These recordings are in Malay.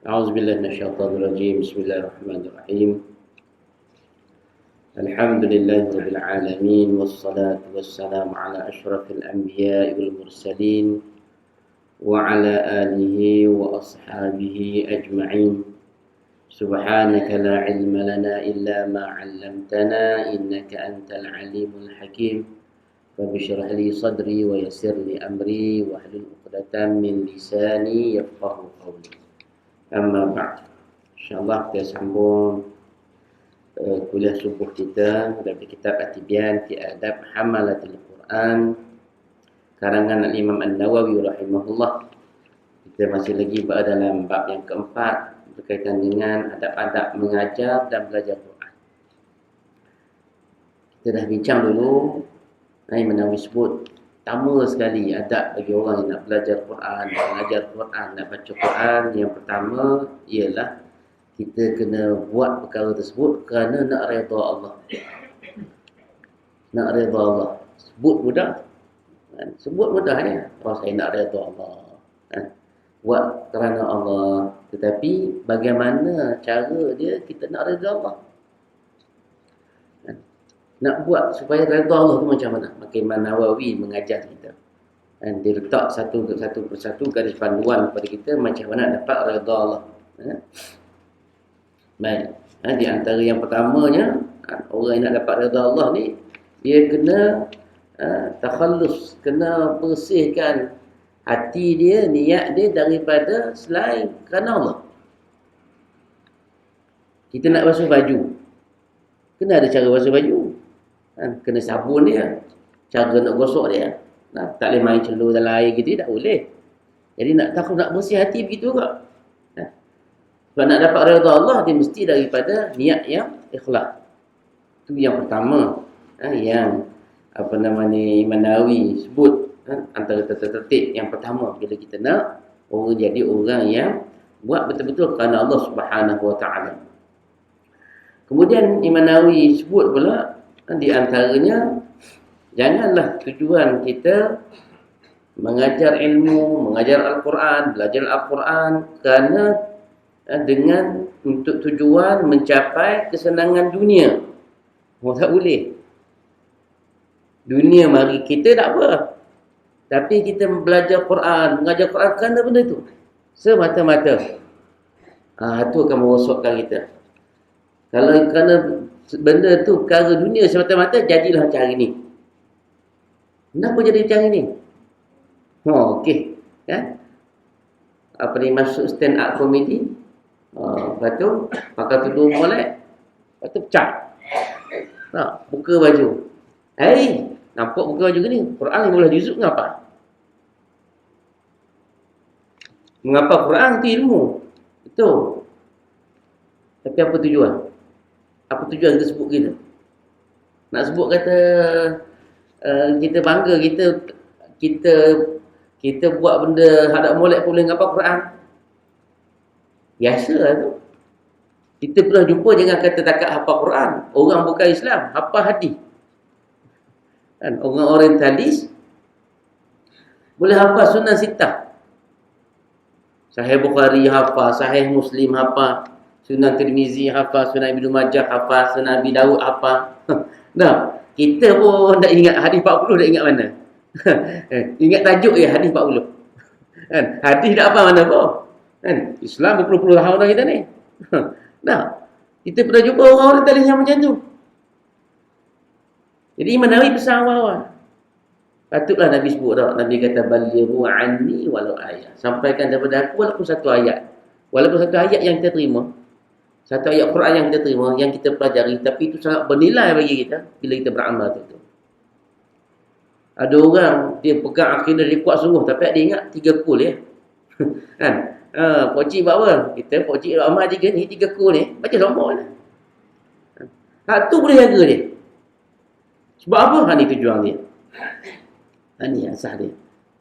أعوذ بالله من الشيطان الرجيم. بسم الله الرحمن الرحيم. الحمد لله رب العالمين، والصلاة والسلام على أشرف الأنبياء والمرسلين وعلى آله وأصحابه أجمعين. سبحانك لا علم لنا إلا ما علمتنا إنك أنت العليم الحكيم. رب اشرح لي صدري ويسر لي أمري واحلل عقدة من لساني يفقه قولي. Amma ba'd. InsyaAllah kita sambung kuliah subuh kita dari kitab At-Tibyan fi Adab Hamalatil Quran karangan Al-Imam An-Nawawi rahimahullah. Kita masih lagi berada dalam bab yang keempat berkaitan dengan adab-adab mengajar dan belajar Quran. Kita dah bincang dulu, Imam Nawawi sebut pertama sekali adab bagi orang yang nak belajar Quran, mengajar Quran, nak baca Quran, yang pertama ialah kita kena buat perkara tersebut kerana nak redha Allah. Nak redha Allah. Sebut mudah. Sebut mudah ya. Kalau saya nak redha Allah. Buat kerana Allah. Tetapi bagaimana cara dia kita nak redha Allah? Nak buat supaya redha Allah tu macam mana? Maka Imam Nawawi mengajar kita. Dan dia letak satu persatu garis panduan kepada kita macam mana dapat redha Allah. Baik. Di antara yang pertamanya, orang yang nak dapat redha Allah ni, dia kena takhallus, kena bersihkan hati dia, niat dia daripada selain kerana Allah. Kita nak basuh baju, kena ada cara basuh baju. Kena sabun dia, cara nak gosok dia. Tak boleh main celur dalam air gitu, tak boleh. Jadi nak bersih hati begitu juga. Sebab nak dapat redha Allah, dia mesti daripada niat yang ikhlas. Itu yang pertama. Yang Imam Nawawi sebut antara tertib yang pertama bila kita nak orang jadi orang yang buat betul-betul kerana Allah Subhanahu Wa Taala. Kemudian Imam Nawawi sebut pula di antaranya, janganlah tujuan kita mengajar ilmu, mengajar Al-Quran, belajar Al-Quran kerana dengan untuk tujuan mencapai kesenangan dunia. Tak boleh. Dunia mari kita tak apa. Tapi kita belajar Quran, mengajar Quran kerana benda itu. Semata-mata. Itu akan merosakkan kita. Kalau kerana benda tu perkara dunia semata-mata, jadilah macam hari ni. Kenapa jadi macam hari ni? Okey. Apa ni, masuk stand up comedy. Lepas tu pakai tudung molek. Lepas tu pecah. Buka baju. Nampak buka baju ni? Quran 15 juzuk mengapa? Mengapa Quran tu ilmu? Itu. Tapi apa tujuan? Apa tujuan kita sebut kita? Nak sebut kata kita bangga, kita buat benda hadap molek pun boleh ngapa Quran. Biasalah tu. Kita pernah jumpa jangan kata takat hafal Quran. Orang bukan Islam, hafal hadis. Orang orientalis boleh hafal sunnah sittah. Sahih Bukhari hafal, Sahih Muslim hafal, Sunan Tirmizi hafal, Sunan Ibnu Majah hafal, Sunan Abi Dawud hafal. Kita pun tak ingat hadis 40, tak ingat mana. Ingat tajuk je hadis 40. Hadis tak apa mana pun. Islam berpuluh-puluh tahun dah kita ni. Kita pernah jumpa orang-orang tadi yang macam tu. Jadi Imam Nawawi pesan awal-awal. Patutlah Nabi sebut tak. Nabi kata balighu anni walau ayat. Sampaikan daripada aku walaupun satu ayat. Walaupun satu ayat yang kita terima. Satu ayat Quran yang kita terima, yang kita pelajari, tapi itu sangat bernilai bagi kita bila kita beramal tu. Ada orang dia pegang akidah dia kuat sungguh, tapi dia ingat 3 kul ya. Pak cik buat apa? Kita pak cik amal 3 ni, 3 kul ni, baca sombong lah. Tu boleh jaga dia. Sebab apa? Ni tujuan dia. Ni asas dia.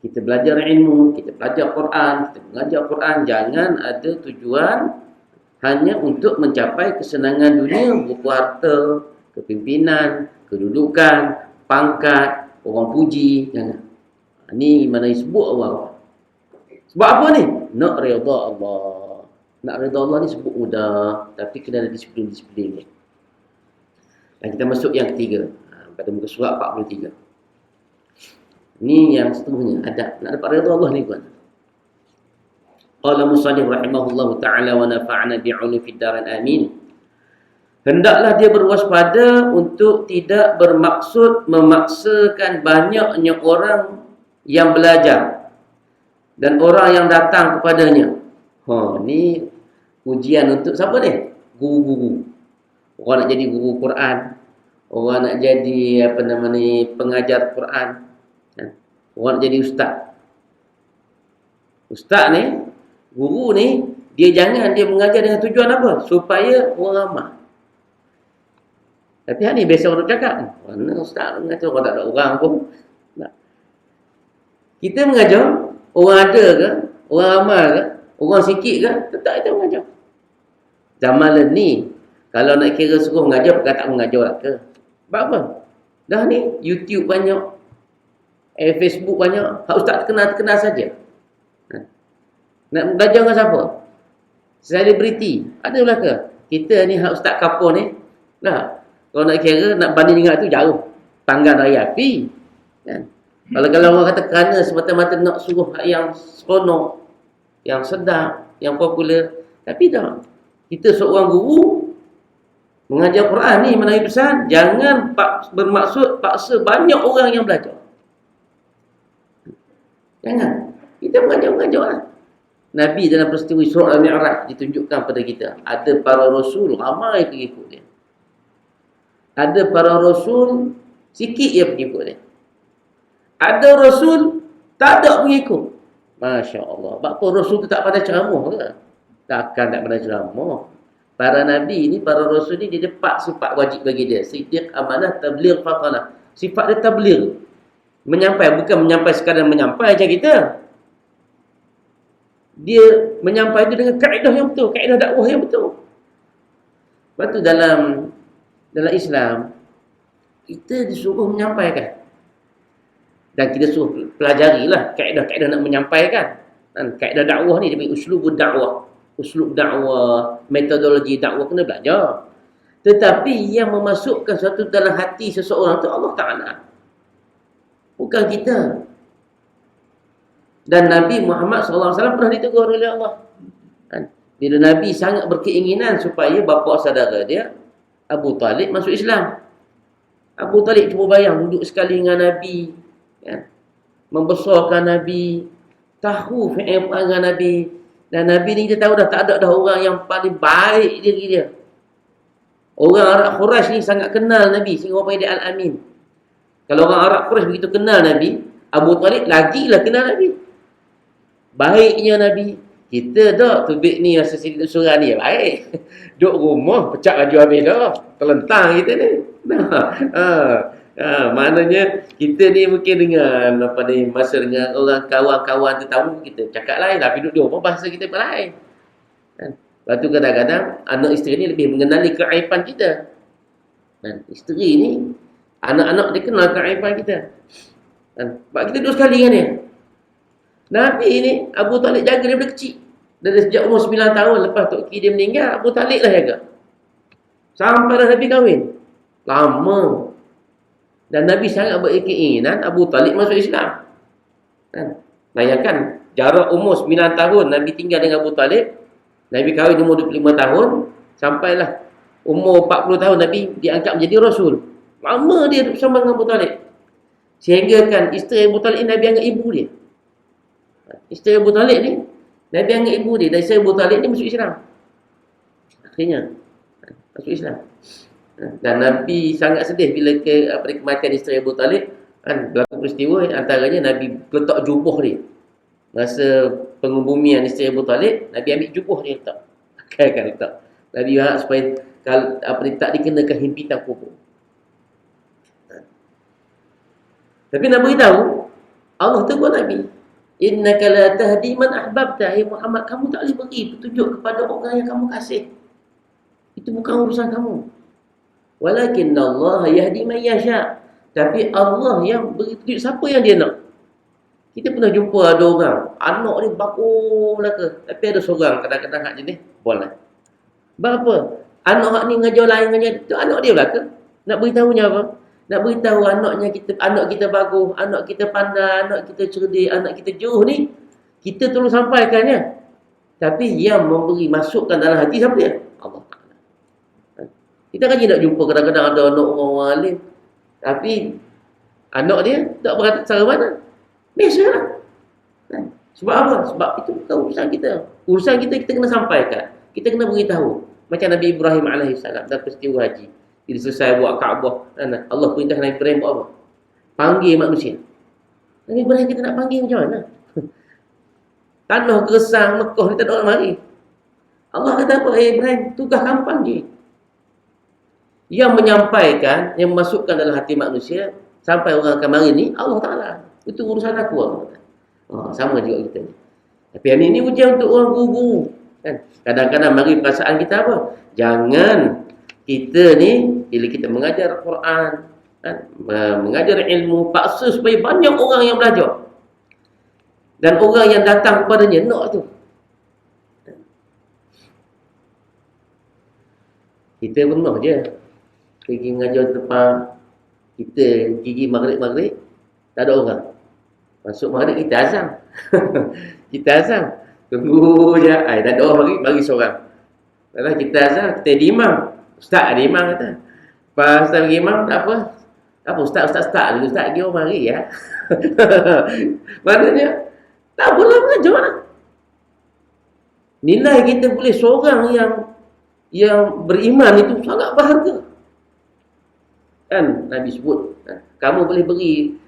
Kita belajar ilmu, kita belajar Quran, kita mengajar Quran, jangan ada tujuan hanya untuk mencapai kesenangan dunia, berupa harta, kepimpinan, kedudukan, pangkat, orang puji, jangan. Ni mana disebut Allah. Sebab apa ni? Nak redha Allah. Nak redha Allah ni sebut mudah, tapi kena ada disiplin-disiplin ni. Dan kita masuk yang ketiga, pada muka surat 43. Ni yang seterusnya, adab nak dapat redha Allah ni tuan. Qala musannif rahimahullahu taala wa nafa'ana bi'ulumi fid darin amin. Hendaklah dia berwaspada untuk tidak bermaksud memaksakan banyaknya orang yang belajar dan orang yang datang kepadanya. Ni ujian untuk siapa ni? Guru-guru. Orang nak jadi guru Quran, orang nak jadi pengajar Quran, orang nak jadi ustaz. Ustaz ni, guru ni, dia mengajar dengan tujuan apa? Supaya orang ramai. Tapi ni biasa orang cakap, mana ustaz mengajar orang tak ada orang pun. Kita mengajar, orang ada ke, orang ramai ke, orang sikit ke, tetap kita mengajar. Zaman ni, kalau nak kira suruh mengajar, bukan tak mengajar lah ke? Sebab apa? Dah ni, YouTube banyak, Facebook banyak, hak ustaz terkenal saja. Nak belajar dengan siapa? Selebriti. Ada lah ke? Kita ni hak ustaz kapur ni, nah, kalau nak kira, nak banding dengan tu jauh. Panggang raya api. Kan? Kalau orang kata kerana semata-mata nak suruh yang seronok, yang sedap, yang popular. Tapi tak. Kita seorang guru, mengajar Quran ni, menawi pesan, jangan bermaksud paksa banyak orang yang belajar. Jangan. Kita mengajar lah. Nabi dalam peristiwa Isra' dan Mi'raj ditunjukkan pada kita. Ada para rasul, ramai pengikut dia. Ada para rasul, sikit je pengikut dia. Ada rasul, tak ada pengikut. Masya Allah. Bapa rasul tu tak pandai ceramah ke? Takkan tak pandai ceramah. Para nabi ni, para rasul ni, dia ada 4 sifat wajib bagi dia. Siddiq, amanah, tabligh, fatanah. Sifat dia tabligh. Menyampai, bukan menyampai sekadar menyampai macam kita. Dia menyampai itu dengan kaedah yang betul, kaedah dakwah yang betul. Lepas tu dalam Islam, kita disuruh menyampaikan. Dan kita suruh pelajarilah kaedah-kaedah nak menyampaikan. Dan kaedah dakwah ni, dia panggil uslubud dakwah. Uslub dakwah, metodologi dakwah kena belajar. Tetapi yang memasukkan sesuatu dalam hati seseorang tu Allah Ta'ala. Bukan kita. Dan Nabi Muhammad SAW pernah ditegur oleh Allah. Bila Nabi sangat berkeinginan supaya bapa saudara dia, Abu Talib, masuk Islam. Abu Talib cuba bayang duduk sekali dengan Nabi, ya, membesarkan Nabi, tahu fi'il perangai Nabi. Dan Nabi ni kita tahu dah tak ada dah orang yang paling baik diri dia. Orang Arab Quraisy ni sangat kenal Nabi sehingga orang panggil dia Al-Amin. Kalau orang Arab Quraisy begitu kenal Nabi, Abu Talib lagilah kenal Nabi. Baiknya Nabi. Kita tak tubik ni rasa sidik surah ni baik. Duduk rumah pecah baju habis dah. Terlentang kita ni. Maknanya kita ni mungkin dengan masa dengan orang kawan-kawan tetamu kita cakap lain, tapi duduk di rumah bahasa kita pun lain. Lepas tu kadang-kadang anak isteri ni lebih mengenali keaiban kita. Dan isteri ni, anak-anak dia kenal keaiban kita. Sebab kita duduk sekali dengan dia. Nabi ni Abu Talib jaga dia daripada kecil. Dari sejak umur 9 tahun lepas Tok Ki dia meninggal, Abu Talib lah jaga. Sampai dah Nabi kahwin. Lama. Dan Nabi sangat berkeinginan Abu Talib masuk Islam. Bayangkan, jarak umur 9 tahun Nabi tinggal dengan Abu Talib. Nabi kahwin umur 25 tahun. Sampailah umur 40 tahun Nabi diangkat menjadi Rasul. Lama dia bersama dengan Abu Talib. Sehingga kan isteri Abu Talib Nabi anggap ibu dia. Isteri Abu Talib ni Nabi anggap ibu dia. Dan isteri Abu Talib ni masuk Islam. Akhirnya masuk Islam. Dan Nabi sangat sedih bila kematian isteri Abu Talib. Berlaku peristiwa antaranya Nabi letak jubah dia. Masa pengubumian isteri Abu Talib, Nabi ambil jubah dia letak. Kan letak. Nabi harap supaya tak dikenakan himpitan kubur. Tapi Nabi beritahu, Allah tegur Nabi, innaka la tahdi man ahbabta. Muhammad, kamu tak boleh beri petunjuk kepada orang yang kamu kasih. Itu bukan urusan kamu. Walakinna Allah yahdi man yasha. Tapi Allah yang beri petunjuk siapa yang dia nak. Kita pernah jumpa ada orang, anak dia bagus belaka. Tapi ada seorang kadang-kadang hak jenis, boleh. Berapa? Anak hak ni ngajar lain ngajar, tu anak dia belaka. Nak beritahunya apa? Nak beritahu anak kita bagus, anak kita pandai, anak kita cerdik, anak kita jauh ni, kita tolong sampaikannya. Tapi yang memberi masukkan dalam hati siapa dia? Allah Ta'ala. Kita kan nak jumpa kadang-kadang ada anak orang alim, tapi anak dia tak berkata cara mana. Biasalah. Sebab apa? Sebab itu bukan urusan kita. Urusan kita kena sampaikan. Kita kena beritahu. Macam Nabi Ibrahim AS dalam peristiwa haji. Bila selesai buat Kaabah, Allah perintah Nabi Ibrahim buat apa? Panggil manusia. Nabi Ibrahim kita nak panggil macam mana? Tanah keresang Mekah ni tak ada orang mari. Allah kata apa? Ibrahim, tugas kamu panggil. Yang menyampaikan, yang memasukkan dalam hati manusia, sampai orang akan mari ni, Allah Ta'ala. Itu urusan aku. Allah kata. Sama juga kita ni. Tapi ini ujian untuk orang guru-guru. Kan? Kadang-kadang mari perasaan kita apa? Jangan kita ni, bila kita mengajar Quran, kan? Mengajar ilmu, paksa supaya banyak orang yang belajar. Dan orang yang datang kepadanya nak tu. Kita pernah je pergi mengajar tempat kita gigi maghrib-maghrib, tak ada orang. Masuk maghrib kita azam. Kita azam. Tunggu je. Tak ada orang bagi seorang. Lepas kita azam, kita ada imam. Ustaz ada imam kata. Pas Ustaz bagi imam, tak apa. Tak apa, Ustaz dulu. Ustaz pergi orang mari ya. Maknanya, tak boleh mengajar lah. Nilai kita boleh seorang yang beriman itu sangat berharga. Kan Nabi sebut, kamu boleh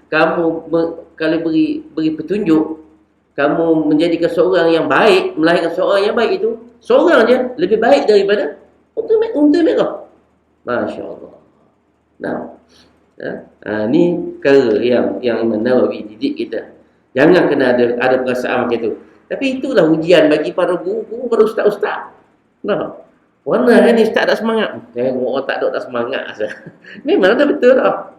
kalau beri petunjuk, kamu menjadikan seorang yang baik, melahirkan seorang yang baik itu, seorang je lebih baik daripada unta merah. Masya Allah. Nah, ni perkara yang Imam Nawawi didik kita. Jangan kena ada perasaan macam tu. Tapi itulah ujian bagi para guru-guru, para ustaz-ustaz. Nah, warna kan ni ustaz tak semangat. Orang tak ada semangat asal. Memang dah betul dah.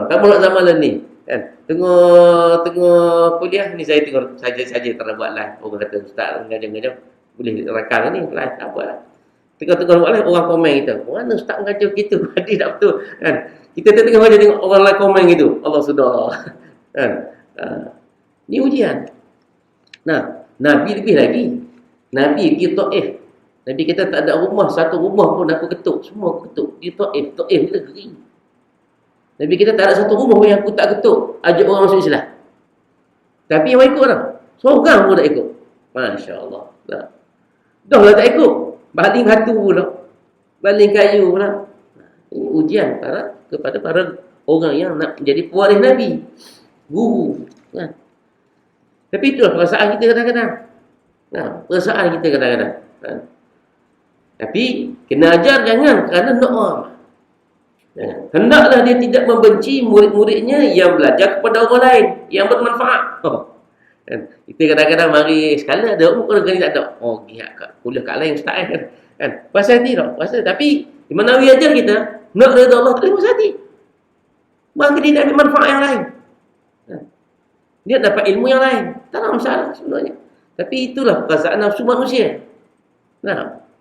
Kamu nak zaman ni kan. Tengah kuliah ni saya tengok saja tak buat live. Orang kata ustaz mengajar-mengajar boleh rakam ni live tak apalah. Tengah buat live orang komen kita. Mana ustaz mengajar gitu? Hadis tak betul kan. Kita tengah baca tengok orang lain komen gitu. Allah sudah kan. Ni ujian. Nah, Nabi lebih lagi. Nabi pergi Taif. Nabi kata tak ada rumah, satu rumah pun aku ketuk. Semua aku ketuk. Di Taif kita negeri. Nabi kita tak ada satu rumah yang aku tak ketuk. Ajak orang masuk Islam. Tapi yang ikut lah. Seorang pun tak ikut. Masya Allah. Dah lah tak ikut. Baling batu pula. Baling kayu pula. Ini ujian kepada para orang yang nak menjadi pewaris Nabi. Guru. Kan? Tapi itulah perasaan kita kadang-kadang. Perasaan kita kadang-kadang. Tapi kena ajar jangan kerana nak orang. Hendaklah dia tidak membenci murid-muridnya yang belajar kepada orang lain yang bermanfaat. Kita kadang-kadang mari sekali ada orang kali tak ada. Kuliah kat lain ustaz kan. Pasal hati tak? Pasal tapi di mana Nabi ajar kita nak redha Allah tak pasal hati. Maka dia dapat manfaat yang lain. Dia dapat ilmu yang lain. Tak ada masalah sebenarnya. Tapi itulah perasaan nafsu manusia.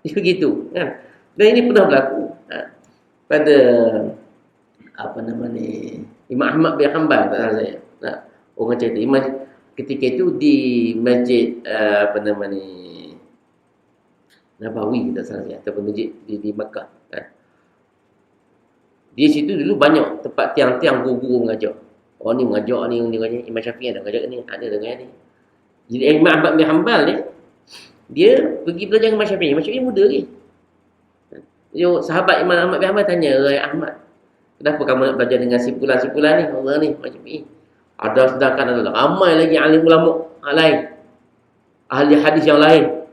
Begitu kan. Dan ini pernah berlaku pada Imam Ahmad bin Hanbal tak salah saya. Orang cerita imam ketika itu di masjid Nabawi tak salah saya, ataupun masjid di Makkah kan. Di situ dulu banyak tempat tiang-tiang guru-guru mengajar. Orang ni mengajar ni, Imam Syafi'i ada mengajar ni, ada dengan ni. Jadi Imam Ahmad bin Hanbal ni dia pergi belajar dengan Imam Syafi'i. Imam Syafi'i muda lagi. Sahabat Imam Ahmad bin Hanbal tanya, Ahmad, kenapa kamu nak belajar dengan simpulan-simpulan ni? Orang ni, Imam Syafi'i. Sedangkan ada ramai lagi alim ulama lain. Ahli hadis yang lain.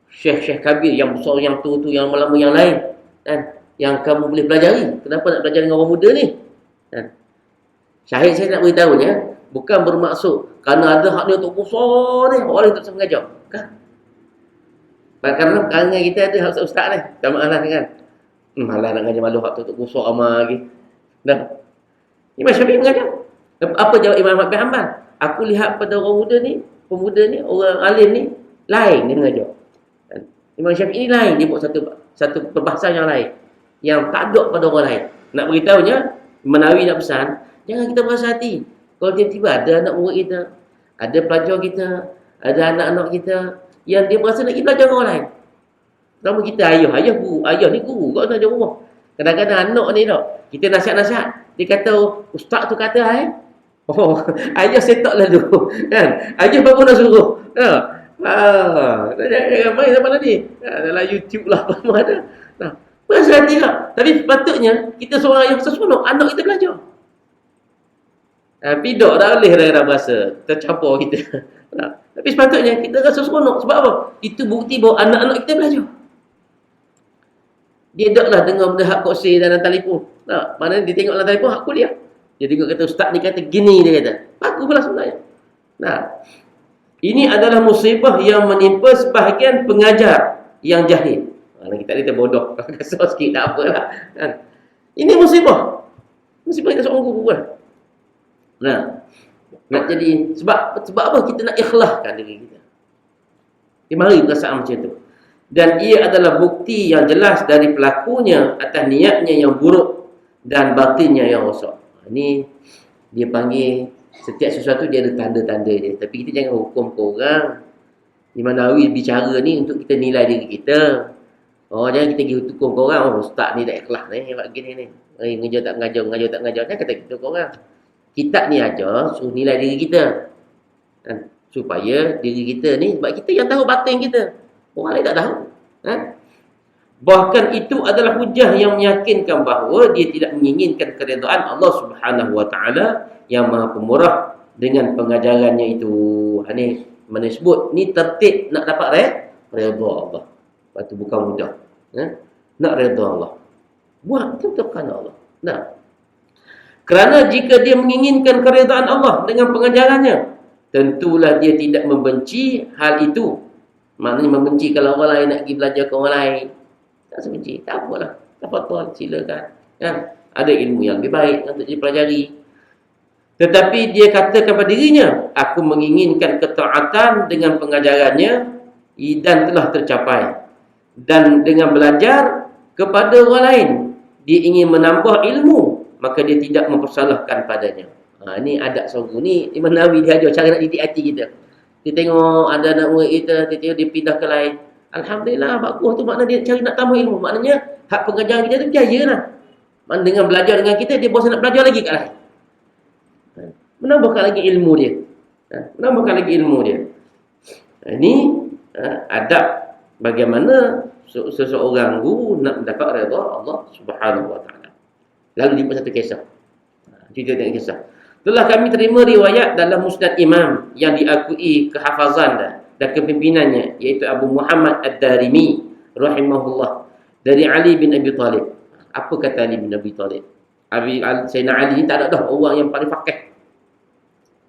Syekh-syekh kabir yang besar, yang tu yang lama yang lain. Kan? Yang kamu boleh pelajari. Kenapa nak belajar dengan orang muda ni? Kan? Syahid saya nak beritahunya, bukan bermaksud kerana ada hak ni untuk besar ni, orang tak bisa mengajar. Kan? Kerana kita ada hak ustaz ni. Tak malah kan. Malah nak mengajar malu hak tu untuk besar amal lagi. Dah. Imam Syafi'i mengajar. Apa jawab Imam Ahmad bin Hanbal? Aku lihat pada orang muda ni, pemuda ni, orang alim ni, lain dia mengajar. Imam Syafi'i ni lain, dia buat satu perbahasan yang lain, yang tak ada pada orang lain. Nak beritahunya, Menawi nak pesan, jangan kita berasa hati. Kalau tiba-tiba ada anak murid kita, ada pelajar kita, ada anak-anak kita, yang dia berasa nak pergi belajar dengan orang lain. Nama kita ayah guru, ayah ni guru kat sana rumah. Kadang-kadang anak ni tak, kita nasihat-nasihat, dia kata, ustaz tu kata, oh, ayah set up lalu. Kan? Ayah baru nak suruh. Jangan main sama tadi. Dalam YouTube lah, apa ada. Berasa hati tak? Tapi sepatutnya, kita seorang ayah seronok, anak kita belajar. Tapi tak boleh dah berasa, tercampur kita. Tapi sepatutnya, kita rasa seronok. Sebab apa? Itu bukti bahawa anak-anak kita belajar. Dia taklah dengar benda hak kursi dalam telefon. Mana dia tengok dalam telefon, hak kuliah. Dia tengok kata, ustaz ni kata gini, dia kata. Bagus pula sebenarnya. Ini adalah musibah yang menimpa sebahagian pengajar yang jahil. Kita ni terbodoh. Kasar sikit, tak apalah. Ini musibah. Musibah kita seorang guru lah. Nak jadi, sebab apa kita nak ikhlaskan diri kita? Dia mari perasaan macam tu. Dan ia adalah bukti yang jelas dari pelakunya atas niatnya yang buruk dan batinnya yang rosak. Ini dia panggil setiap sesuatu dia ada tanda-tanda dia. Tapi kita jangan hukum ke orang. Imam Nawawi bicara ni untuk kita nilai diri kita. Jangan kita pergi hukum ke orang. Ustaz ni tak ikhlas ni, buat gini ni. Mengajar tak mengajar, mengajar tak mengajar. Jangan kata kita ke orang. Kitab ni ajar suruh nilai diri kita. Supaya diri kita ni, sebab kita yang tahu batin kita. Orang lain tak tahu. Bahkan itu adalah hujah yang meyakinkan bahawa dia tidak menginginkan keredaan Allah Subhanahu Wa Taala yang Maha Pemurah dengan pengajarannya itu. Ini mana sebut ni tertib nak dapat redha Allah. Lepas tu bukan mudah. Nak redha Allah. Buat betul-betul kerana Allah. Kerana jika dia menginginkan keredaan Allah dengan pengajarannya, tentulah dia tidak membenci hal itu. Maknanya membenci kalau orang lain nak pergi belajar ke orang lain. Tak sebenci. Tak apalah. Tafadhal, silakan. Ada ilmu yang lebih baik untuk dipelajari. Tetapi dia katakan pada dirinya, aku menginginkan ketaatan dengan pengajarannya dan telah tercapai. Dan dengan belajar kepada orang lain, dia ingin menambah ilmu, maka dia tidak mempersalahkan padanya. Ini adab sorgu ni Imam Nawawi dia ajar cara nak didik hati kita. Dia tengok ada anak murid kita, dia pindah ke lain. Alhamdulillah, bagus tu makna dia cari nak tambah ilmu. Maknanya hak pengajaran kita tu berjaya lah. Dengan belajar dengan kita, dia bosan nak belajar lagi kat lain. Menambahkan lagi ilmu dia. Menambahkan lagi ilmu dia. Ini adab bagaimana seseorang guru nak mendapat redha Allah Subhanahu Wa Taala. Lalu dia buat satu kisah. Cerita tentang kisah. Telah kami terima riwayat dalam Musnad Imam yang diakui kehafazan dan kepimpinannya, iaitu Abu Muhammad Ad-Darimi rahimahullah, dari Ali bin Abi Talib. Apa kata Ali bin Abi Talib? Sayyidina Ali ni tak ada dah orang yang paling fakih.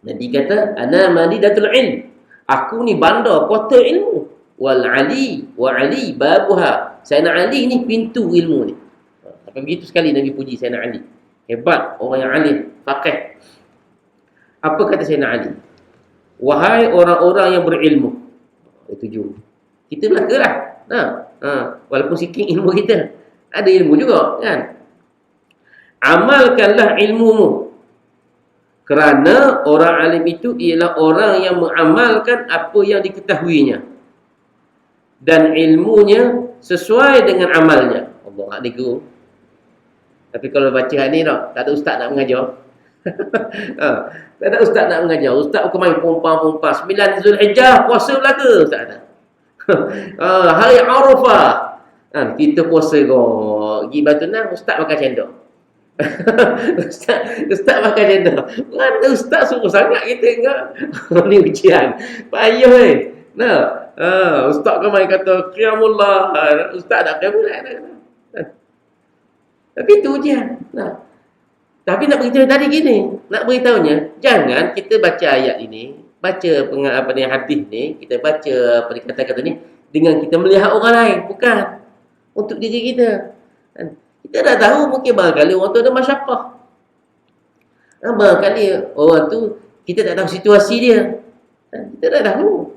Dan dia kata, ana malidatul ilm. Aku ni bandar kota ilmu. Wal Ali wa Ali babuha. Sayyidina Ali ni pintu ilmu ni. Apa begitu sekali Nabi puji Sayyidina Ali. Hebat orang yang alim, fakih. Apa kata Sayyidina Ali? Wahai orang-orang yang berilmu. Itu kita belakalah. Walaupun sikit ilmu kita, ada ilmu juga, kan? Amalkanlah ilmumu. Kerana orang alim itu ialah orang yang mengamalkan apa yang diketahuinya. Dan ilmunya sesuai dengan amalnya. Allah nak guru. Tapi kalau baca ni tak ada ustaz nak mengajar. Tak ada ustaz nak mengajar. Ustaz bukan main pompa-pompa. 9 Zulhijjah puasa belaka ustaz kata. Hari Arafah kita puasa kau. Pergi Batu Nang, ustaz makan cendol. Ustaz makan cendol. Mana ustaz suruh sangat kita enggak. Ni ujian. Payah ustaz kan main kata qiyamullah. Ustaz tak qiyamullah. Tapi itu ujian. Tapi nak beritahu tadi gini, nak beritahunya, jangan kita baca ayat ini, baca hadis ni, kita baca kata-kata ni dengan kita melihat orang lain, bukan untuk diri kita. Kita dah tahu mungkin barangkali orang tu ada masyaqqah. Barangkali orang tu Kita tak tahu situasi dia. Kita tak tahu.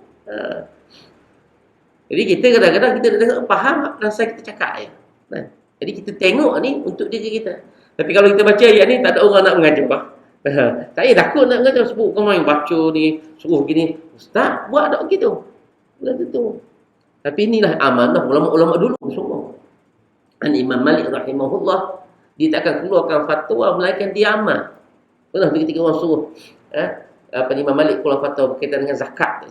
Jadi kita kadang-kadang kita tak faham rasa kita cakap je. Jadi kita tengok ni untuk diri kita. Tapi kalau kita baca ayat ni, tak ada orang nak mengajar. Saya takut nak mengajar. Sebut kau main baca ni, suruh gini. Ustaz, buat tak begitu. Bukan tentu. Tapi inilah amanah ulama-ulama dulu. Sungguh. Dan Imam Malik rahimahullah, dia tak akan keluarkan fatwa melainkan dia amal. Pernah ketika orang suruh Imam Malik keluar fatwa berkaitan dengan zakat.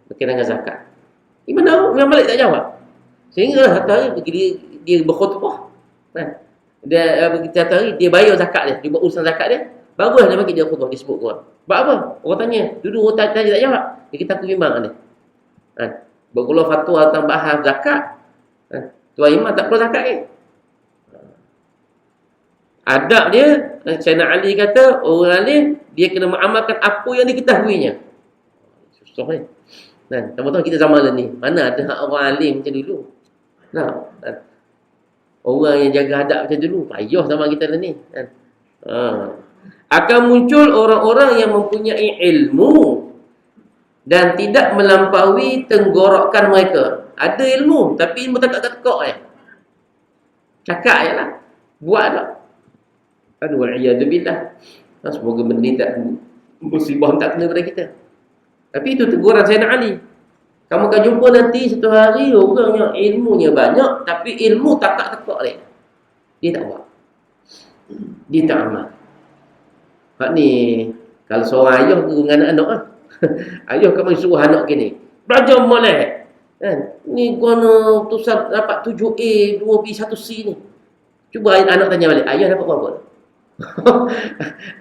Berkaitan dengan zakat. Imam Malik tak jawab. Sehingga satu hari dia berkhutbah. Dia satu hari dia bayar zakat dia. Dia buat urusan zakat dia. Barulah dia bagi dia khutbah. Dia sebut orang. Buat apa? Orang tanya. Dulu orang tanya tak jawab. Dia kata aku bimbang ni. Berkeluar fatwa tentang bahas zakat. Tuan Imam tak perlu zakat ni. Adab dia, Sayyidina Ali kata, orang alim, dia kena mengamalkan apa yang diketahuinya. Susah ni. Teman-teman kita zaman ni, mana ada hak orang alim macam dulu. Orang yang jaga adab macam dulu, payah zaman kita ni. Akan muncul orang-orang yang mempunyai ilmu dan tidak melampaui tenggorokan mereka. Ada ilmu, tapi ilmu tekak-tekak je. Cakap je lah. Buat tak. Aduh, wal'iyadzubillah. Semoga benda ni tak, musibah tak kena pada kita. Tapi itu teguran Sayyidina Ali. Kamu akan jumpa nanti satu hari orang yang ilmunya banyak, tapi ilmu tekak-tekak dia. Dia tak buat. Dia tak amal. Hak ni, kalau seorang ayah guru dengan anak-anak lah. Ayah kamu suruh anak gini. Belajar molek. Ni guna tulisan dapat 7A, 2B, 1C ni. Cuba anak tanya balik. Ayah dapat berapa?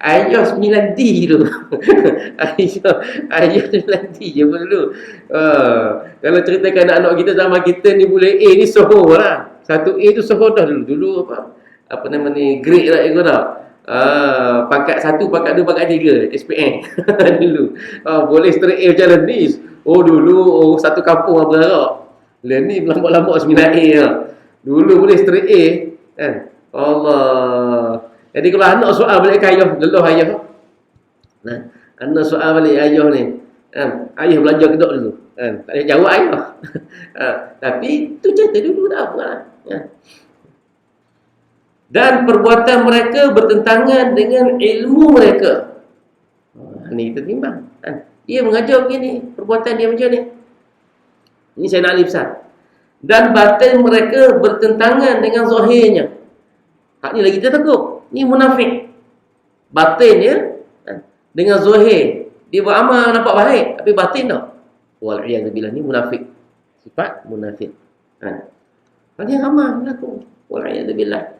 Ayah 9D tu. Ayah 9D je pun dulu. Kalau ceritakan anak-anak kita zaman kita ni boleh A ni soho lah. 1A tu soho dah dulu. Dulu apa nama ni, grade lah ikut dah. Pangkat 1, pangkat 2, pangkat 3 SPM dulu. Boleh straight A macam ni. Dulu satu kampung apa berharap. Lain ni lambak-lambak 9A lah. Dulu boleh straight A kan. Allah. Jadi kalau anak soal balik ke ayah, leluh ayah. Anak soal balik ayah ni. Ayah belajar kedok dulu. Tak boleh jawab ayah. Tapi tu cerita dulu dah bukan. Dan perbuatan mereka bertentangan dengan ilmu mereka. Ni kita timbang. Dia mengajar begini, perbuatan dia macam ni. Ini saya nak besar. Dan batin mereka bertentangan dengan zahirnya. Hak ni lagi kita takut. Ni munafik. Batin dia dengan zahir. Dia beramal nampak baik, tapi batin tak. Wal'iyadzubillah, ni munafik. Sifat munafik. Dia amal berlaku. Wal'iyadzubillah.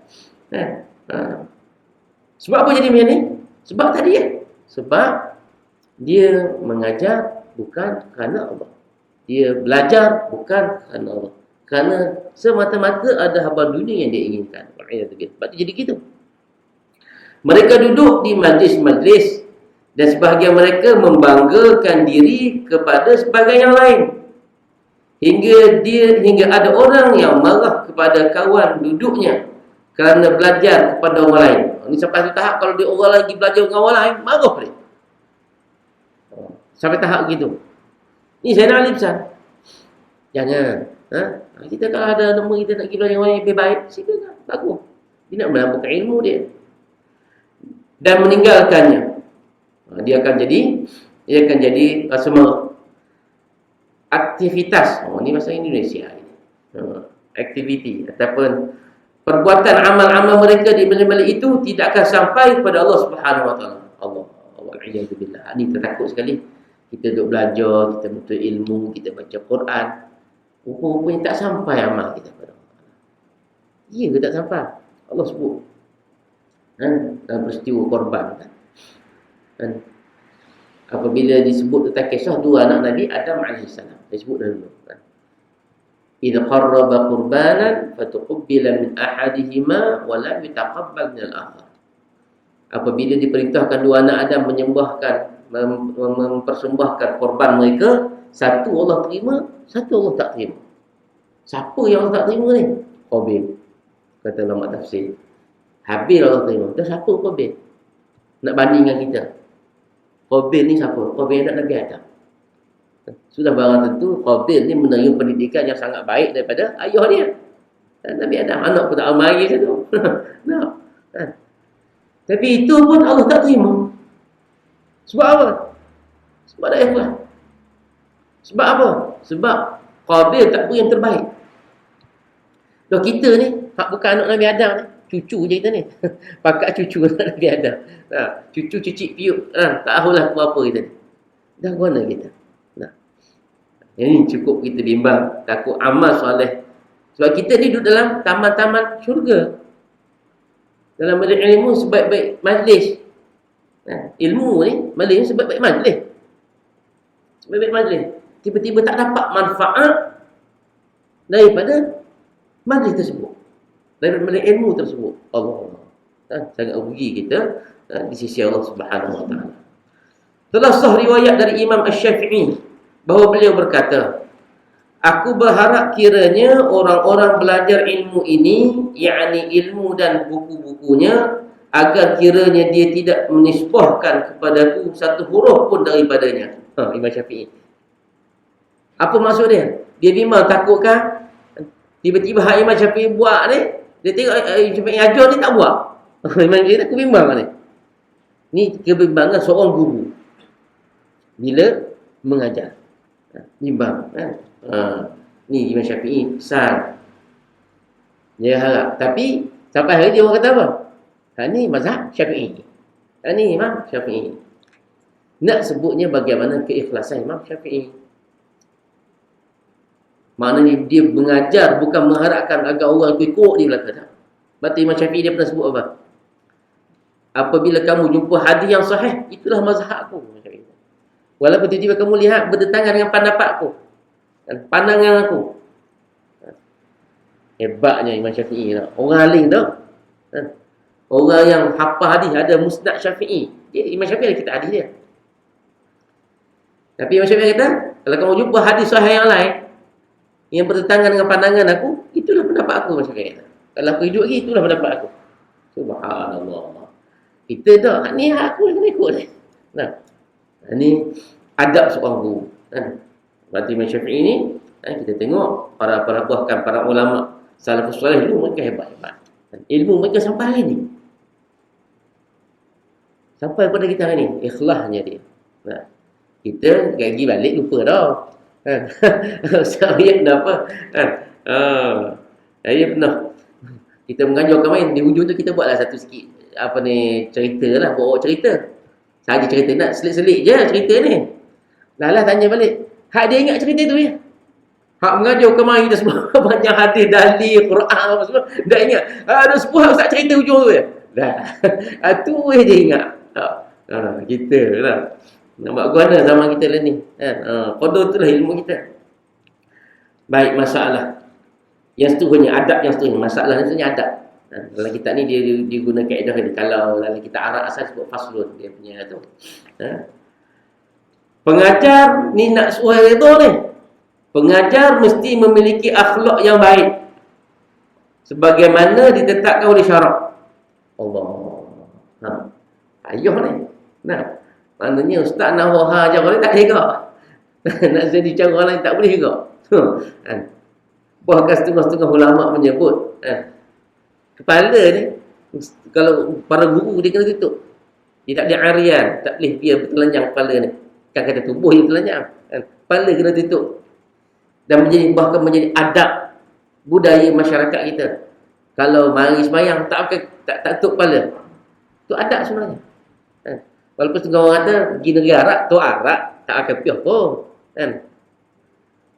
Sebab apa jadi macam ni? Sebab tadi ya. Sebab dia mengajar bukan kerana Allah. Dia belajar bukan kerana Allah. Kerana semata-mata ada habar dunia yang dia inginkan. Sebab itu jadi gitu. Mereka duduk di majlis-majlis dan sebahagian mereka membanggakan diri kepada sebahagian yang lain. Hingga ada orang yang marah kepada kawan duduknya kerana belajar kepada orang lain. Ini sampai satu tahap kalau dia orang lagi belajar dengan orang lain, marah dia. Sampai tahap begitu. Ini saya nak alih pesan. Jangan. Kita kalau ada nama kita nak pergi belajar dengan orang yang lebih baik, silakan. Bagus. Dia nak menambahkan ilmu dia. Dan meninggalkannya. Dia akan jadi semua aktivitas. Ini bahasa Indonesia. Aktiviti ataupun perbuatan amal-amal mereka di majlis itu tidak akan sampai kepada Allah Subhanahu Wa Taala. Allah Alhamdulillah. Ini tertakut sekali. Kita duduk belajar, kita betul ilmu, kita baca Quran. Rupa-rupanya tak sampai amal kita kepada Allah. Ya ke tak sampai? Allah sebut. Dalam peristiwa korban. Apabila disebut tentang kisah dua anak Nabi Adam AS. Saya sebut dahulu. إذ قرب قربانا فتقبل من أحدهما ولم يتقبل من الآخر. Apabila diperintahkan dua anak Adam mempersembahkan korban mereka, satu Allah terima, satu Allah tak terima. Siapa yang Allah tak terima ni? Qabil. Kata ulama tafsir. Habil Allah terima. Dan siapa Qabil? Nak banding dengan kita. Qabil ni siapa? Qabil anak Nabi Adam. Sudah barang tentu Qabil ni menerima pendidikan yang sangat baik daripada ayah dia. Nabi Adam, anak pun tak mari satu. Nah. Tapi itu pun Allah tak terima. Sebab apa? Sebab tak ikhlas. Sebab apa? Sebab Qabil tak beri yang terbaik. Loh, kita ni bukan anak Nabi Adam ni, cucu je kita ni. Pakat cucu anak Nabi Adam. Cucu cicit piuk, tak tahulah apa kita ni. Dah guna kita. Ini cukup kita bimbang, takut amal soleh. Sebab kita ni duduk dalam taman-taman syurga. Dalam majlis ilmu sebaik-baik majlis. Ilmu ni, majlis ni sebaik-baik majlis. Sebaik-baik majlis. Tiba-tiba tak dapat manfaat daripada majlis tersebut. Daripada majlis ilmu tersebut. Allah. Sangat rugi kita di sisi Allah Subhanahu Wa Taala. Telah sah riwayat dari Imam Asy-Syafi'i bahawa beliau berkata, aku berharap kiranya orang-orang belajar ilmu ini, yakni ilmu dan buku-bukunya, agar kiranya dia tidak menisbahkan kepadaku satu huruf pun daripadanya. Imam Syafi'i. Apa maksud dia? Dia bimbang takutkan tiba-tiba Imam Syafi'i buat ni, dia tengok Imam Syafi'i ajar ni tak buat. Imam Syafi'i aku bimbang ni. Ni kebimbangan seorang guru bila mengajar. Bimbang. Ni Imam Syafi'i besar. Dia harap. Tapi sampai hari dia orang kata apa? Ni mazhab Syafi'i. Ni Imam Syafi'i. Nak sebutnya bagaimana keikhlasan Imam Syafi'i. Maknanya dia mengajar bukan mengharapkan agar orang ikut dia belakang. Berarti Imam Syafi'i dia pernah sebut apa? Apabila kamu jumpa hadis yang sahih, itulah mazhabku. Walaupun tiba-tiba kamu lihat bertentangan dengan pendapatku dan pandangan aku. Hebatnya Imam Syafi'i. Orang alim dah. Orang yang hafal hadis, ada musnad Syafi'i. Imam Syafi'i ada kitab hadis dia. Tapi Imam Syafi'i kata, kalau kamu jumpa hadis sahih yang lain yang bertentangan dengan pandangan aku, itulah pendapat aku. Imam Syafi'i kata, kalau aku hidup lagi, itulah pendapat aku. Subhanallah. Kita dah, ni aku yang kena ikut ni. Ini adab seorang guru. Berarti Imam Syafi'i ni, kita tengok para bahkan para ulama salafus salih dulu, mereka hebat-hebat. Ilmu mereka sampai hari ni. Sampai pada kita hari ni, ikhlasnya dia. Kita gaji balik lupa dah. Saya kenapa? Saya pernah kita mengajarkan main, di hujung tu kita buatlah satu sikit cerita lah, bawa cerita. Saja cerita, nak selit-selit je cerita ni. Lah tanya balik, hak dia ingat cerita tu ya? Hak mengajar kemarin kita semua banyak hadis, dalil, Quran apa semua, dah ingat. Ada sebuah ustaz cerita hujung tu ya? Dah. Tu dia ingat. Kita lah. Nak buat guna zaman kita lah ni. Qadar tu lah ilmu kita. Baik, masalah yang seterusnya, adab yang seterusnya. Masalah yang seterusnya adab. Dalam kitab ni dia guna kaedah ni. Kalau dalam kitab Arab asal sebut faslun, dia punya tu. Pengajar ni nak suai redha ni. Pengajar mesti memiliki akhlak yang baik, sebagaimana ditetapkan oleh syarak. Allah. Ayuh ni. Maknanya ustaz nak ajar orang tak boleh juga. Nak jadi cara orang lain tak boleh juga. Bahkan setengah-setengah ulama menyebut kepala ni, kalau para guru dia kena tutup. Dia tak boleh arian, tak boleh biar bertelanjang kepala ni. Kan kata tubuh yang telanjang, kepala kena tutup. Dan bahkan menjadi adab budaya masyarakat kita. Kalau mari sembahyang tak tutup kepala. Itu adab sebenarnya. Walaupun setengah orang kata pergi negara Arab, tu Arab tak akan piah pun.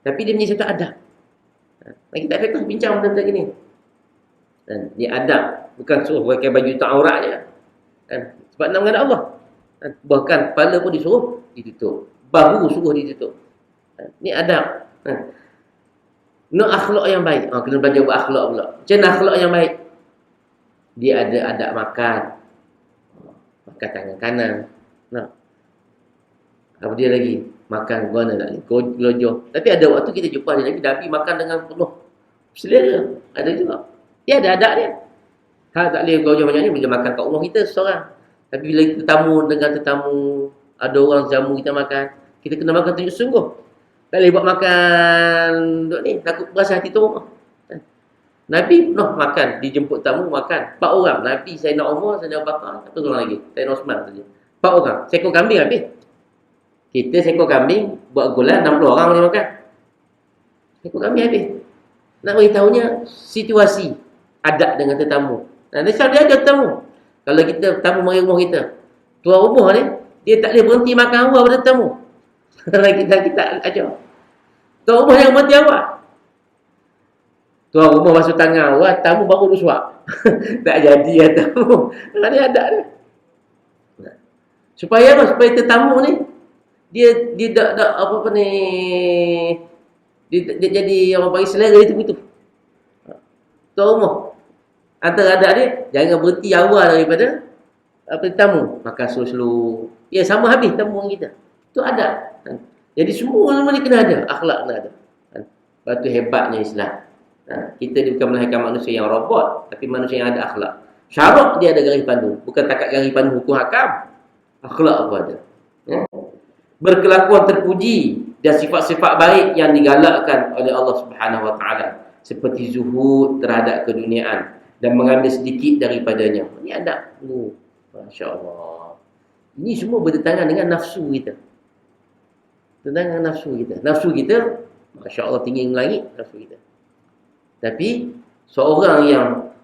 Tapi dia menjadi satu adab. Kita fiqh bincang tentang gini. Dia adab, bukan suruh pakai baju tak aurat je. Sebab nak menghadap Allah. Bahkan kepala pun disuruh ditutup, bahu suruh ditutup. Ni adab. Nak akhlak yang baik. Kena belajar buat akhlak pula. Macam mana akhlak yang baik? Dia ada adab makan. Makan tangan kanan. Apa dia lagi? Makan guna tak boleh. Gelojoh. Tapi ada waktu kita jumpa dia lagi, Nabi makan dengan penuh selera. Ada juga. Dia ada adab dia. Tak boleh gelojoh macam ni bila makan kat rumah kita seorang. Tapi bila tetamu dengan tetamu Ada orang jamu kita makan, kita kena makan tunjuk sungguh. Tak boleh buat makan duk ni, takut berasa hati tu. Nabi pernah makan, dijemput tamu makan. 4 orang. Nabi, Sayyidina Umar, Sayyidina Abu Bakar, satu orang lagi. Sayyidina Osman saja. 4 orang. Seekor kambing habis. Kita seekor kambing, buat gulan 60 orang boleh makan. Seekor kambing habis. Nak beritahunya, situasi, adab dengan tetamu. Nah, Islam dia ada tetamu. Kalau kita tamu mari rumah kita, tuan rumah ni, dia tak boleh berhenti makan awal pada tetamu. Kalau kita ajar. Tuan rumah yang berhenti awal. Tuan rumah basuh tangan awal, tamu baru bersuap. Tak jadi ya tamu. Kalau dia ada dia. Supaya apa? Supaya tetamu ni, dia tak apa ni, dia jadi orang panggil selera itu begitu. Tuan rumah antara adat dia, jangan berhenti awal daripada tetamu. Makan slow-slow. Ya, sama habis tamu orang kita. Itu adat. Jadi semua ni kena ada. Akhlak kena ada. Lepas tu hebatnya Islam. Kita bukan melahirkan manusia yang robot, tapi manusia yang ada akhlak. Syarat dia ada garis pandu. Bukan takat garis pandu hukum hakam. Akhlak pun ada. Berkelakuan terpuji dan sifat-sifat baik yang digalakkan oleh Allah Subhanahu Wa Taala, seperti zuhud terhadap keduniaan dan mengambil sedikit daripadanya. Ini adab. Masya Allah. Ini semua bertentangan dengan nafsu kita. Tentang nafsu kita. Nafsu kita, Masya Allah, tinggi langit nafsu kita. Tapi seorang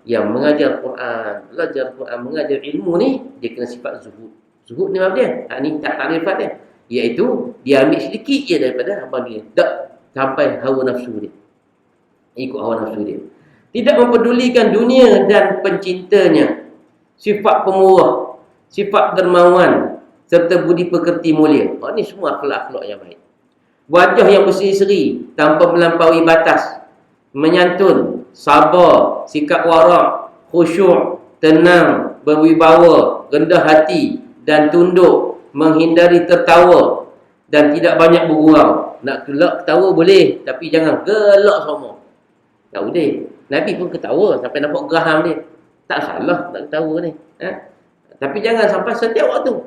yang mengajar Quran, belajar Quran, mengajar ilmu ni, dia kena sifat zuhud. Zuhud ni apa dia? Ini tak takrifat dia. Iaitu dia ambil sedikit je daripada apa dia. Tak sampai hawa nafsu dia. Ikut hawa nafsu dia. Tidak mempedulikan dunia dan pencintanya. Sifat pemurah, sifat dermawan, serta budi pekerti mulia. Ini semua akhlak-akhlak yang baik. Wajah yang berseri-seri tanpa melampaui batas, menyantun, sabar, sikap warak, khusyuk, tenang, berwibawa, rendah hati dan tunduk, menghindari tertawa dan tidak banyak bergurau. Nak gelak ketawa boleh, tapi jangan gelak semua. Tak boleh. Nabi pun ketawa sampai nampak geraham dia. Tak salah nak ketawa ni. Tapi jangan sampai setiap waktu.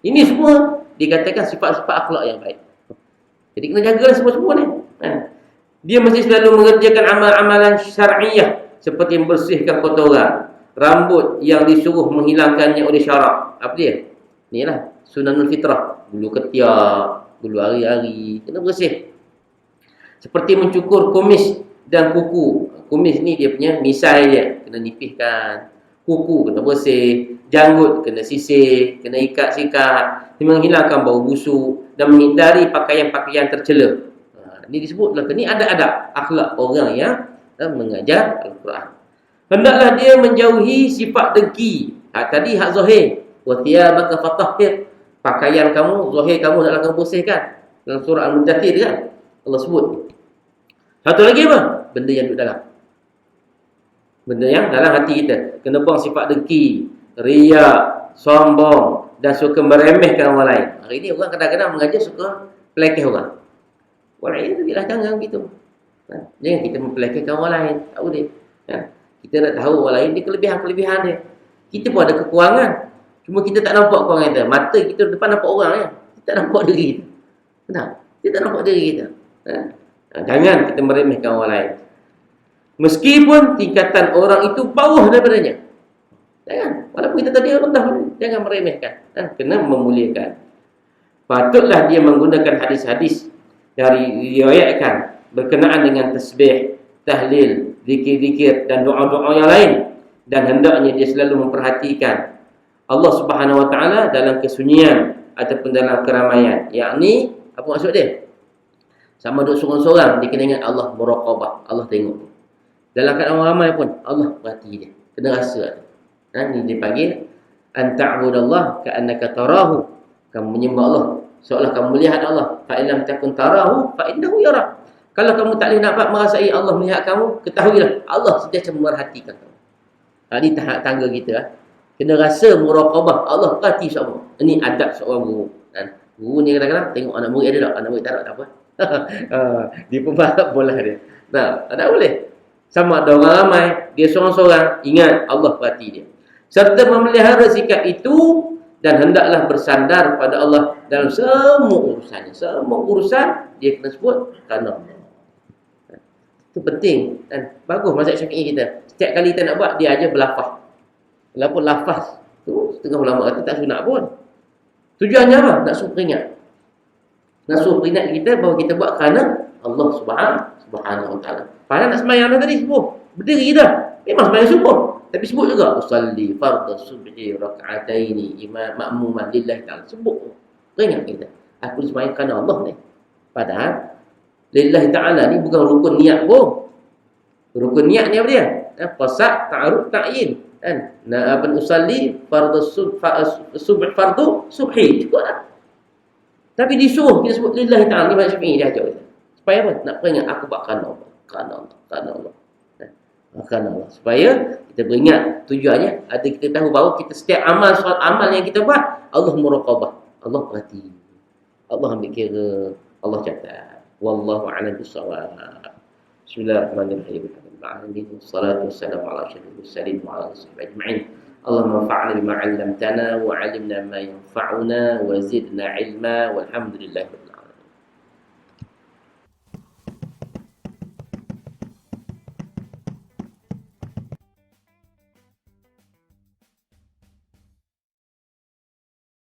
Ini semua dikatakan sifat-sifat akhlak yang baik. Jadi kena jagalah semua-semua ni. Dia mesti selalu mengerjakan amal-amalan syar'iyah, seperti membersihkan kotoran, rambut yang disuruh menghilangkannya oleh syarak. Apa dia? Inilah sunanul fitrah. Bulu ketiak, bulu hari-hari, kena bersih. Seperti mencukur kumis dan kuku. Kumis ni dia punya misai dia, kena nipihkan. Kuku kena bersih, janggut kena sisir, kena ikat-sikat, menghilangkan bau busuk dan menghindari pakaian-pakaian tercela. Ini disebutlah, ini ada akhlak orang yang mengajar Al-Quran. Hendaklah dia menjauhi sifat dengki. Tadi hak zahir. Wa thiyabaka fatahhir. Pakaian kamu, zahir kamu hendaklah kamu bersihkan. Dalam surah Al-Mudaththir kan Allah sebut. Satu lagi apa? Benda yang duduk dalam. Benda yang dalam hati kita. Kena buang sifat dengki, riak, sombong dan suka meremehkan orang lain. Hari ini orang kadang-kadang mengajar suka pelekeh orang. Orang lain tu jangan begitu. Jangan kita mempelekehkan orang lain. Tak boleh. Kita nak tahu orang lain ni kelebihan-kelebihan dia. Kita pun ada kekurangan. Cuma kita tak nampak kekurangan kita. Mata kita depan nampak orang ya. Kita tak nampak diri kita. Benar? Kita tak nampak diri kita. Jangan kita meremehkan orang lain. Meskipun tingkatan orang itu bawah daripadanya. Jangan. Walaupun kita tadi rendah, jangan meremehkan. Kena memuliakan. Patutlah dia menggunakan hadis-hadis dari diriwayatkan berkenaan dengan tasbih, tahlil, zikir-zikir dan doa-doa yang lain. Dan hendaknya dia selalu memperhatikan Allah Subhanahu Wa Taala dalam kesunyian ataupun dalam keramaian. Yakni, apa maksud dia? Sama duduk sorang-sorang, dia kena ingat Allah, muraqabah, Allah tengok. Dalam keadaan ramai pun Allah perhati dia. Kena rasa. Ini dipanggil an ta'budallah ka'annaka tarahu. Kamu menyembah Allah seolah kamu melihat Allah. Fa illam takun tarahu fa innahu yara. Kalau kamu tak boleh dapat merasai Allah melihat kamu, ketahuilah Allah sentiasa memerhatikan kamu. Ini tahap tangga kita. Kena rasa muraqabah, Allah perhati semua. Ini adab seorang guru. Guru ni kadang-kadang tengok anak murid ada tak? Anak murid tak ada, tak apa. Dia pun balap bola dia. Tak boleh. Sama ada orang ramai, dia seorang-seorang, ingat Allah perhati dia. Serta memelihara sikap itu dan hendaklah bersandar pada Allah dalam semua urusannya. Semua urusan dia kena sebut kerana Allah. Itu penting dan bagus mazhab Syafi'i kita. Setiap kali kita nak buat, dia aja berlafaz. Walaupun lafaz tu setengah ulama kata tak sunat pun. Tujuannya apa? Nak suruh peringat. Nak suruh peringat kita bahawa kita buat kerana Allah Subhanahu wa taala. Padahal nak sembahyang dah tadi subuh. Berdiri dah. Memang sembahyang subuh. Tapi sebut juga usalli fardhu subhi rak'ataini imam ma'muman lillahi ta'ala. Sebut. Peringat kita. Aku sembahyang kerana Allah ni. Padahal lillahi ta'ala ni bukan rukun niat pun. Rukun niat ni apa dia? Qasad, ta'aruf, ta'yin. Kan? Nah, apa usalli fardhu subhi fardhu subhi. Cukup lah. Tapi disuruh kita sebut lillahi ta'ala. Ni mazhab Syafi'i dia ajar kita. Supaya apa? Nak peringat aku buat kerana Allah. Kerana Allah. Kerana Allah. Kerana Allah. Supaya kita beringat tujuannya. Ada kita tahu bahawa kita setiap amal yang kita buat, Allah muraqabah. Allah perhati. Allah ambil kira. Allah catat. Wallahu a'lam bissawab. Bismillahirrahmanirrahim. Wassalatu wassalamu ala asyrafil mursalin wa ala alihi ajma'in. Allahumma anfa'na bima 'allamtana wa 'allimna ma yanfa'una wa zidna 'ilma walhamdulillahi